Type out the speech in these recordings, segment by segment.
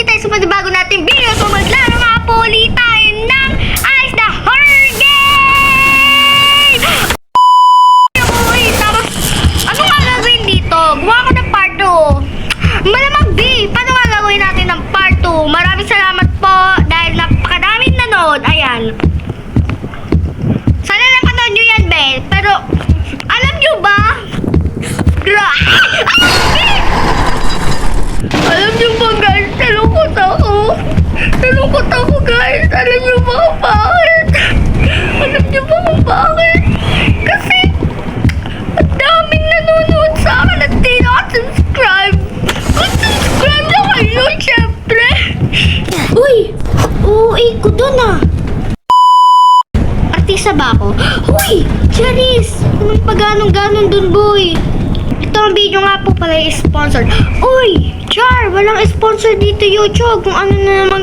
ulit tayo sa panibago nating video. So maglaro nga po ulit tayo ng Ice the Horror Game! Uy, tapos, ano nga gagawin dito? Gumawa ko ng part 2. Malamang B, paano nga gagawin natin ng part 2? Maraming salamat po dahil napakadaming nanood. Ayan. Sana napanood nyo yan, Ben. Pero, alam nyo ba? Alam niyo ba guys, nalungkot ako. Nalungkot ako guys. Alam niyo ba kung bakit? Alam niyo ba kung bakit? Kasi, ang daming nanonood sa akin at di nakasubscribe. Subscribe na kayo, syempre. Uy, uuwi ko dun ah. Artista ba ako? Uy, Charis! Anong pag-ganon-ganon dun, boy? Ito ang video nga po pala yung sponsored. Uy! Char! Walang sponsor dito, YouTube. Kung ano na naman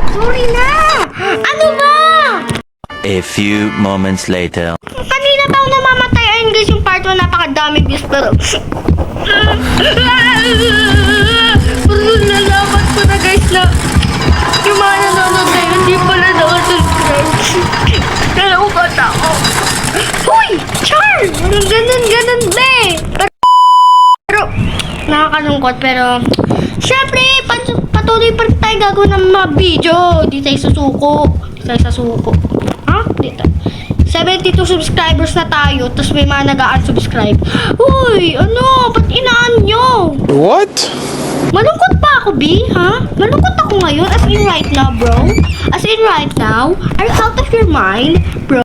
Sorry na! Ano ba? A few moments later. Kanina pa ako namamatay. Ayun guys, yung part 1 napakadaming views pero... Pero nalaman ko na guys na yung mga nanonood na yun, hindi pala nakasubscribe. Nalungkot ako. Uy! Char! Walang ganun-ganun be! Pero nakakalungkot pero syempre patuloy pa rin tayo gagawin ng mga video. Di tayo sasuko. Ha? Dito 72 subscribers na tayo tapos may mga nag-unsubscribe. Uy! Ano? Ba't inaan nyo? What? Malungkot pa ako, B? Ha? Malungkot ako ngayon as in right now, bro. As in right now? Are you out of your mind, bro?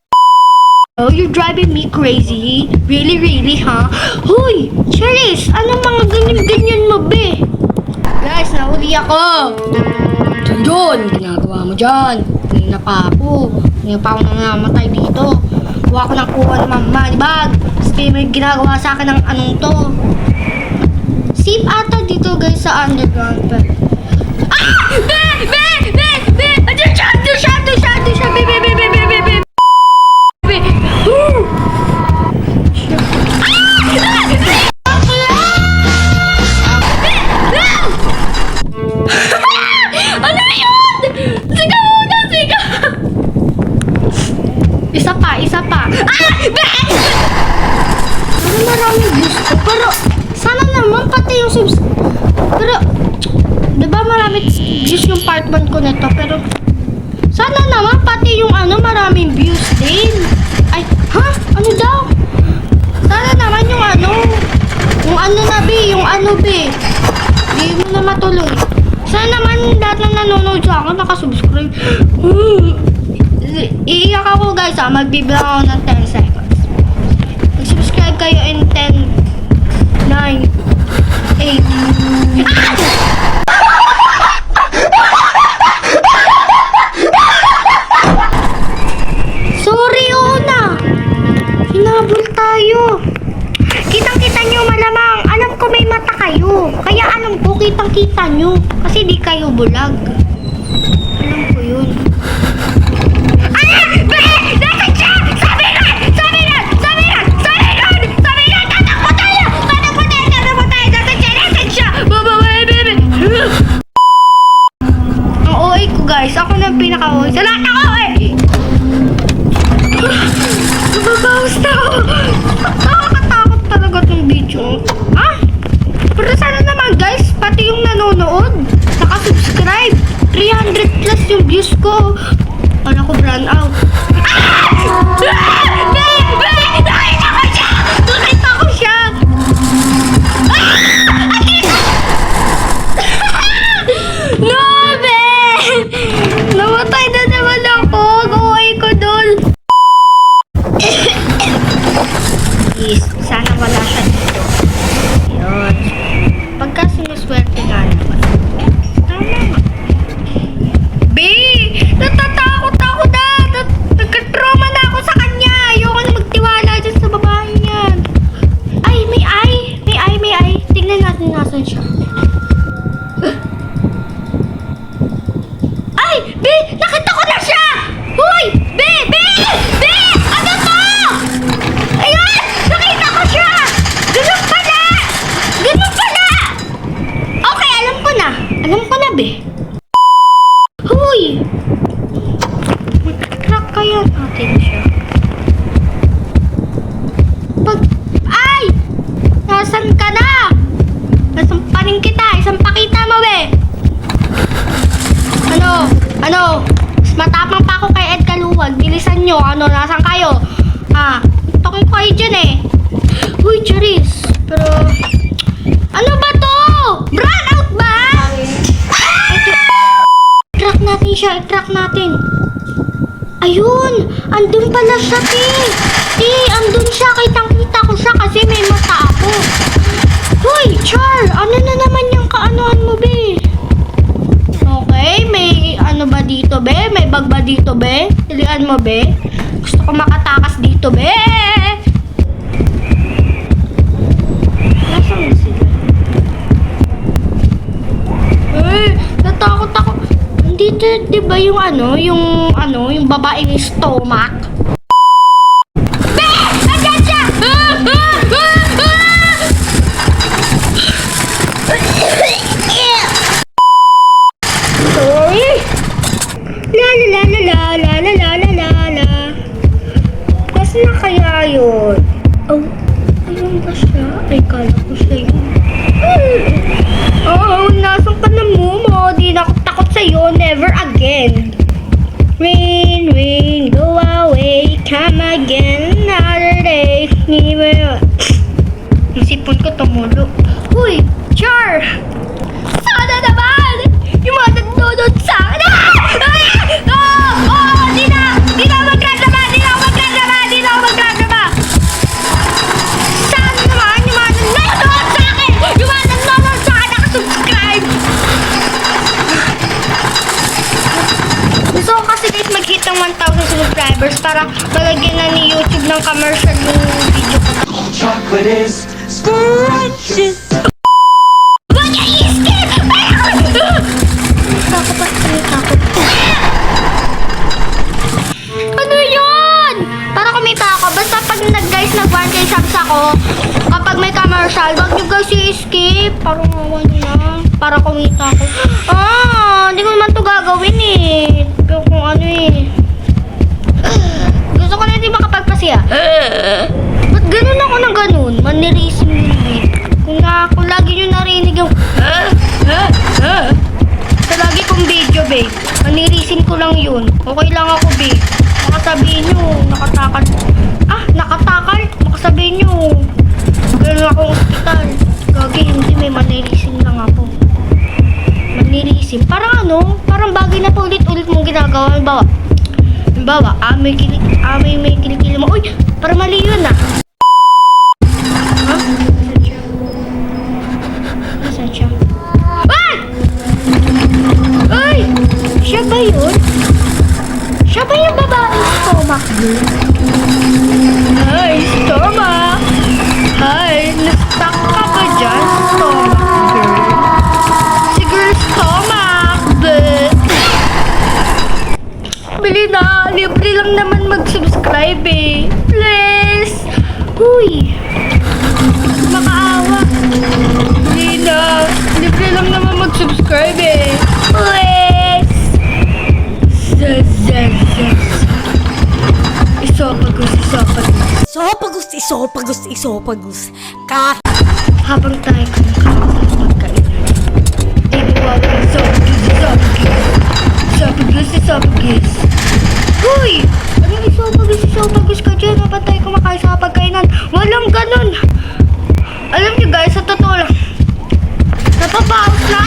Oh, you're driving me crazy. Really, really, ha? Hoy! Charis! Anong mga ganyan-ganyan mo, be? Guys, nahuli ako! John! Ginagawa mo dyan! Kanina pa ako. Kanina pa ako nangamatay dito. Kuha ko ng kuha ng money bag. Tapos may ginagawa sa akin ng anong to. Safe ata dito, guys, sa underground. Ah! Be! Andiyan siya! Be! Ano yun? Sigaw muna, sigaw! Isa pa. Ah! Ano maraming views ko? Pero, sana naman pati yung subs... Pero, diba maraming views yung part 1 ko nito? Pero, sana naman pati yung maraming views din. Ay, ha? Ano daw? Sana naman yung be. Hindi mo na matuloy. Sana naman lahat ng nanonood sa akin nakasubscribe. Iiyak ako guys magbibilang ako ng 10 seconds. Mag-subscribe kayo in 10, 9, 8. Sorry, Ona. Hinabol tayo. Kitang-kita nyo malamang. Alam ko may mata kayo. Kaya alam ko kitang-kita nyo. Kasi di kayo bulag. Alam ko yun. Nasaan siya? Sabi na! Tatakbo tayo! Nasaan siya? Ang OA ko guys. Ako na ang pinaka-OA. Sa lahat ng OA! Nababawas na ako. Nakakatakot talaga itong video. Pero sana naman guys, pati yung nanonood, nakasubscribe. 300 plus yung views ko. Wala ko brand out. Nakita ko siya! No, be! Namatay na naman ako. Gaway ko dun. Please, sana wala siya dito. Yun. Pagka sinuswerte nga naman. Tama. B! Natatakot ako na! Nagka-trauma na ako sa kanya! Ayoko na magtiwala dyan sa babae niyan. Ay, may eye! Tingnan natin nasan siya. Ay! B! Nakita ko na siya! Hoy! B! Ano to? Ayun! Nakita ko nyo? Ano, nasan kayo? Tokin ko kayo dyan eh. Uy, Charis. Pero, ano ba to? Brand out ba? I-track natin siya, i-track natin. Ayun, andun pala siya, andun siya. Kitang-kita ko siya kasi may mata ako. Uy, Char, ano na naman yung kaanoan mo, be? Okay, may ano ba dito, be? May bag ba dito, be? Pilian mo, be? Gusto ko makatakas dito, be! Nasaan na sila? Natakot ako. Dito, di ba yung yung babaeng stomach? Be! Nandiyan siya! Sorry! La la la la la la la la la la. Kasi na kaya yun? Oh, ayun ba siya? Ay, kala ko siya yun. Nasaan ka na, Momo? Di na ako takot sa'yo. Never again. Rain, rain, go away. Come again another day. Yung sipon ko tumulo. Uy, Char! Sana naman! Yung mga nagdodod sa akin. Di na magkasama! Sana naman yung mga nagdodod sa akin! Yung mga nagdodod sa akin nakasubscribe! Gusto ko kasi guys mag-hit ng 1,000 subscribers para malagyan na ni YouTube ng commercial yung video ko. Chocolate is scrumptious. Wag niya i-skip! Takot at takot. Ano yun? Para kumita ako. Basta pag guys nag-1K subs ako, kapag may commercial, wag nyo guys i-skip. Parang awan nyo na. Para kumita ako. Hindi ko naman to gagawin eh. Pero kung ano eh. Gusto ko na hindi makapagpasiya. Ba't ganun ako ng ganun? Manirisim yun eh. Kung lagi nyo narinig yung sa lagi kong video, babe. Manirisin ko lang yun. Okay lang ako, babe. Makasabihin nyo, nakatakal. Nakatakal? Makasabihin nyo. Ganun akong hospital. Gagi, hindi, may manirisin lang ako. Manirisin. Parang parang bagay na paulit-ulit mong ginagawa. Halimbawa, may kilikili mo. Uy, parang mali yun ah. Nasaan siya? Ay! Siya ba yun? Siya ba yung babaeng stomach girl? Hi, stomach! Hi, na-stuck ka ba dyan, stomach girl? Si girl stomach, bleh! Bili na! Libre lang naman mag-subscribe eh! Please! Uy! Makaawa! Bili na! Libre lang naman mag-subscribe eh! Please! Isopagos. Habang tayo kumakain sa pagkainan. Ibawag isopagos. Uy! Anong isopagos ka dyan? Habang tayo kumakain sa pagkainan. Walang ganun! Alam niyo guys, sa totoo lang, napapaos na.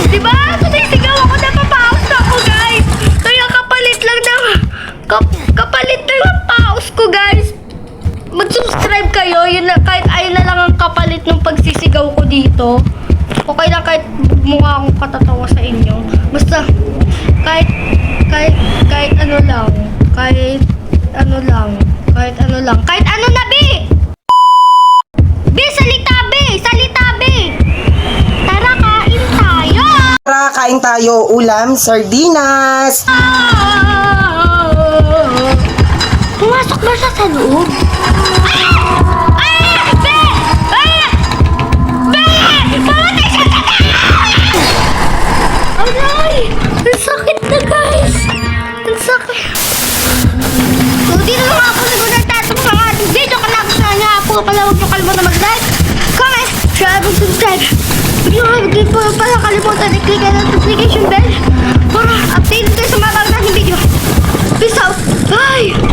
Diba? Sumisigaw ako, napapaos na ako guys. Kaya kapalit lang ng paos ko guys. Mag-subscribe kayo, yun na, kahit ayun na lang ang kapalit ng pagsisigaw ko dito. Okay lang kahit mukha akong katatawa sa inyo. Basta kahit ano lang. Kahit ano na, Bi! Bi, salita, Bi! Tara, kain tayo! Tara, kain tayo. Ulam, sardinas. Pumasok ba siya sa loob? Be! Pamatay siya sa Aray! Ang sakit na guys! Ang sakit! So, dito lang ako nagtatapos ng ating video. Kung nagustuhan niyo ako, huwag niyo kalimutan mag-like, comment, share, and subscribe. Huwag niyo pala kalimutan i-click ang notification bell para update kayo sa mga bago nating video. Peace out! Ay!